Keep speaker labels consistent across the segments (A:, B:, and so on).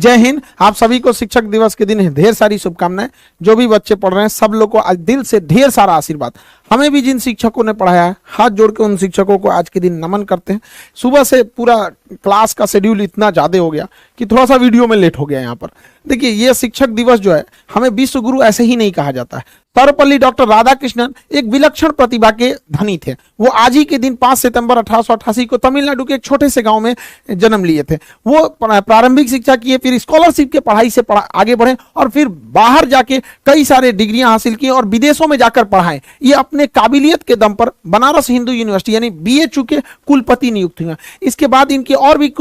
A: जय हिंद। आप सभी को शिक्षक दिवस के दिन ढेर सारी शुभकामनाएं। जो भी बच्चे पढ़ रहे हैं सब लोग को आज दिल से ढेर सारा आशीर्वाद। हमें भी जिन शिक्षकों ने पढ़ाया है हाथ जोड़ के उन शिक्षकों को आज के दिन नमन करते हैं। सुबह से पूरा क्लास का शेड्यूल इतना ज्यादा हो गया कि थोड़ा सा वीडियो में लेट हो गया यहाँ पर। देखिए ये शिक्षक दिवस जो है हमें विश्व गुरु ऐसे ही नहीं कहा जाता है। सर्वपल्ली डॉक्टर राधाकृष्णन एक विलक्षण प्रतिभा के धनी थे। वो आज ही के दिन 5 सितंबर 1888 को तमिलनाडु के एक छोटे से गांव में जन्म लिए थे। वो प्रारंभिक शिक्षा किए, फिर स्कॉलरशिप के पढ़ाई से आगे बढ़े और फिर बाहर जाके कई सारे डिग्रियां हासिल की और विदेशों में जाकर पढ़ाए। ये अपने काबिलियत के दम पर बनारस हिंदू यूनिवर्सिटी यानी BA के कुलपति नियुक्त हुए। इसके बाद इनकी और भी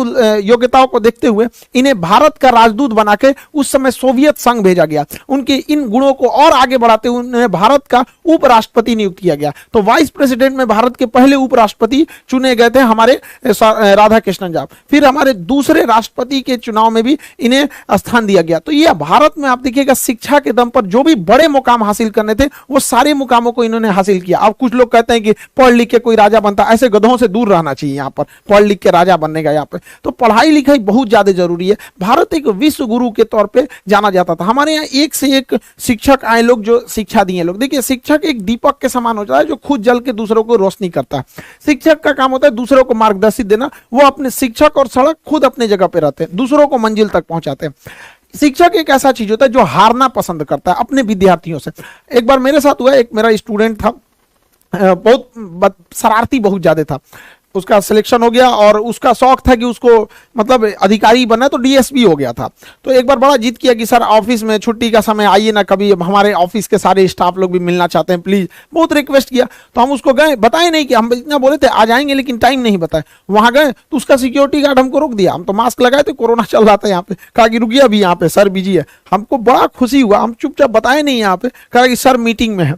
A: योग्यताओं को देखते हुए इन्हें भारत का राजदूत बना के उस समय सोवियत संघ भेजा गया। उनके इन गुणों को और आगे बढ़ाते हुए उन्हें भारत का उपराष्ट्रपति नियुक्त किया गया। तो वाइस प्रेसिडेंट में भारत के पहले उपराष्ट्रपति चुने गए थे हमारे राधाकृष्णन जी। फिर हमारे दूसरे राष्ट्रपति के चुनाव में भी इन्हें स्थान दिया गया। तो ये भारत में आप देखिएगा शिक्षा के दम पर जो भी बड़े मुकाम हासिल करने थे वो सारे मुकामों को इन्होंने हासिल किया। अब कुछ लोग कहते हैं कि पढ़ लिख के कोई राजा बनता, ऐसे गधों से दूर रहना चाहिए। यहाँ पर पढ़ लिख के राजा बनने का यहाँ पे तो पढ़ाई लिखाई बहुत ज्यादा जरूरी है। भारत एक विश्व गुरु के तौर पे जाना जाता था। हमारे यहाँ एक से एक शिक्षक आए लोग जो शिक्षा दिए लोग। देखिए शिक्षक एक दीपक के समान होता है जो खुद जल के दूसरों को रोशनी करता है। शिक्षक का काम होता है दूसरों को मार्गदर्शित देना। वो अपने शिक्षक और सड़क खुद अपने जगह पे रहते हैं, दूसरों को मंजिल तक पहुंचाते हैं। शिक्षक एक ऐसा चीज होता है जो हारना पसंद करता है अपने विद्यार्थियों से। एक बार मेरे साथ हुआ, एक मेरा स्टूडेंट था, बहुत शरारती बहुत ज्यादा था। उसका सिलेक्शन हो गया और उसका शौक था कि उसको मतलब अधिकारी बनना, तो DSP हो गया था। तो एक बार बड़ा जिद किया कि सर ऑफिस में छुट्टी का समय आइए ना कभी, हमारे ऑफिस के सारे स्टाफ लोग भी मिलना चाहते हैं प्लीज। बहुत रिक्वेस्ट किया तो हम उसको गए, बताए नहीं कि हम इतना बोले थे आ जाएंगे लेकिन टाइम नहीं बताए। वहां गए तो उसका सिक्योरिटी गार्ड हमको रोक दिया। हम तो मास्क लगाए थे, कोरोना चल रहा था यहाँ पे। कहा कि रुकिए अभी यहाँ पे सर बिजी है। हमको बड़ा खुशी हुआ, हम चुपचाप बताए नहीं यहाँ पे। कहा कि सर मीटिंग में है।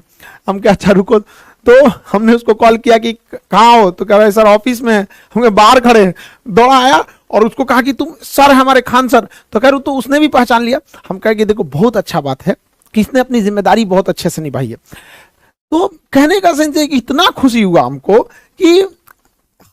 A: हम क्या अच्छा रुको। तो हमने उसको कॉल किया कि कहाँ हो, तो कह रहे सर ऑफिस में है। हमें बाहर खड़े, दौड़ा आया और उसको कहा कि तुम सर है हमारे खान सर। तो कह रहे तो उसने भी पहचान लिया। हम कहे कि देखो बहुत अच्छा बात है कि इसने अपनी जिम्मेदारी बहुत अच्छे से निभाई है। तो कहने का सेंस है कि इतना खुशी हुआ हमको कि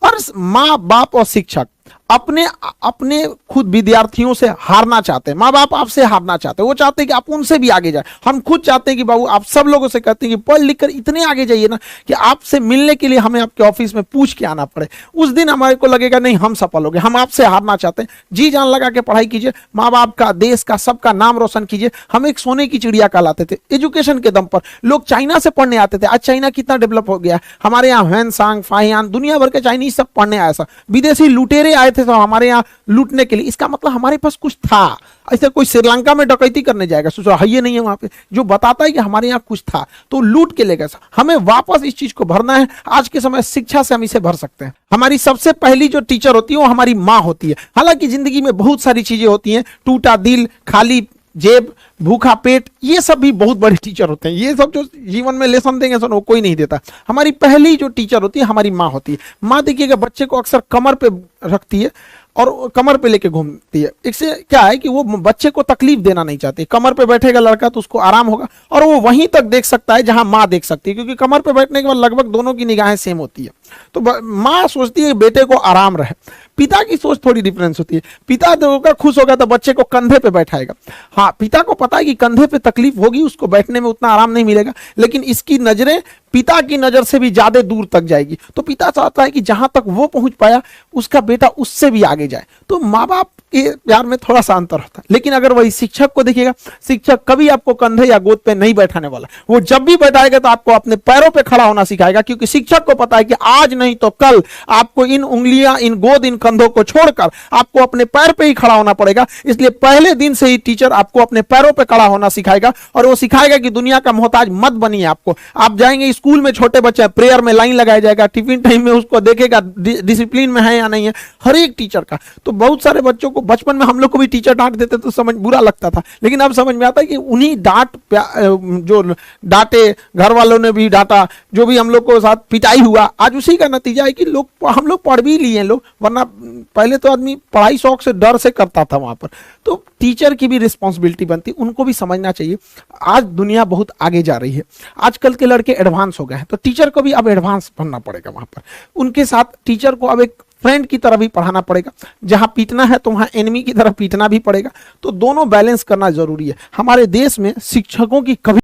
A: हर माँ बाप और शिक्षक अपने अपने खुद विद्यार्थियों से हारना चाहते हैं। माँ बाप आपसे हारना चाहते हैं, वो चाहते हैं कि आप उनसे भी आगे जाए। हम खुद चाहते हैं कि बाबू आप सब लोगों से कहते हैं कि पढ़ लिख कर इतने आगे जाइए ना कि आपसे मिलने के लिए हमें आपके ऑफिस में पूछ के आना पड़े। उस दिन हमारे को लगेगा नहीं हम सफल हो गए। हम आपसे हारना चाहते हैं। जी जान लगा के पढ़ाई कीजिए, माँ बाप का, देश का, सबका नाम रोशन कीजिए। हम एक सोने की चिड़िया कहलाते थे एजुकेशन के दम पर। लोग चाइना से पढ़ने आते थे, आज चाइना कितना डेवलप हो गया। हमारे यहाँ ह्वेनसांग, फाहियान, दुनिया भर के चाइनीज सब पढ़ने आए। विदेशी लुटेरे आए थे हमारे यहाँ लूटने के लिए। इसका मतलब हमारे पास कुछ था। ऐसे कोई श्रीलंका में डकैती करने जाएगा, सोचो है ये नहीं है वहां पे, जो बताता है कि हमारे यहाँ कुछ था तो लूट के ले गए। हमें वापस इस चीज को भरना है। आज के समय शिक्षा से हम इसे भर सकते हैं। हमारी सबसे पहली जो टीचर होती है वो हमारी माँ होती है। हालांकि जिंदगी में बहुत सारी चीजें होती हैं, टूटा दिल, खाली जेब, भूखा पेट, ये सब भी बहुत बड़े टीचर होते हैं। ये सब जो जीवन में लेसन देंगे वो कोई नहीं देता। हमारी पहली जो टीचर होती है हमारी माँ होती है। माँ देखिएगा बच्चे को अक्सर कमर पे रखती है और कमर पे लेके घूमती है। इससे क्या है कि वो बच्चे को तकलीफ देना नहीं चाहती। कमर पे बैठेगा लड़का तो उसको आराम होगा और वो वहीं तक देख सकता है जहां माँ देख सकती है, क्योंकि कमर पे बैठने के बाद लगभग दोनों की निगाहें सेम होती है। तो माँ सोचती है बेटे को आराम रहे। पिता की सोच थोड़ी डिफरेंस होती है। पिता होगा खुश होगा तो बच्चे को कंधे पे बैठाएगा। हाँ, पिता को पता है कि कंधे पे तकलीफ होगी, उसको बैठने में उतना आराम नहीं मिलेगा, लेकिन इसकी नजरें पिता की नजर से भी ज्यादा दूर तक जाएगी। तो पिता चाहता है कि जहां तक वो पहुंच पाया उसका बेटा उससे भी आगे जाए। तो माँ बाप के प्यार में थोड़ा सा अंतर होता है। लेकिन अगर वही शिक्षक को देखिएगा, शिक्षक कभी आपको कंधे या गोद पे नहीं बैठाने वाला। वो जब भी बैठाएगा तो आपको अपने पैरों पे खड़ा होना सिखाएगा, क्योंकि शिक्षक को पता है कि आज नहीं तो कल आपको इन उंगलियां, इन गोद, इन कंधों को छोड़कर आपको अपने पैर पे ही खड़ा होना पड़ेगा। इसलिए पहले दिन से ही टीचर आपको अपने पैरों पे खड़ा होना सिखाएगा और वो सिखाएगा कि दुनिया का मोहताज मत बनिए। आपको आप जाएंगे स्कूल में, छोटे बच्चे प्रेयर में लाइन लगाया जाएगा, टिफिन टाइम में उसको देखेगा डिसिप्लिन में है या नहीं है, हर एक टीचर का। तो बहुत सारे बच्चों को बचपन में हम लोग को भी टीचर डांट देते तो समझ बुरा लगता था, लेकिन अब समझ में आता है कि उन्हीं जो डांटे, घर वालों ने भी डांटा, जो भी हम लोग को साथ पिटाई हुआ, आज उसी का नतीजा है कि हम लोग पढ़ भी लिए लोग। वरना पहले तो आदमी पढ़ाई शौक से, डर से करता था वहां पर। तो टीचर की भी रिस्पॉन्सिबिलिटी बनती, उनको भी समझना चाहिए। आज दुनिया बहुत आगे जा रही है, आजकल के लड़के एडवांस हो गए हैं, तो टीचर को भी अब एडवांस बनना पड़ेगा वहां पर। उनके साथ टीचर को अब एक फ्रेंड की तरह भी पढ़ाना पड़ेगा, जहां पीटना है तो वहां एनिमी की तरह पीटना भी पड़ेगा। तो दोनों बैलेंस करना जरूरी है। हमारे देश में शिक्षकों की कभी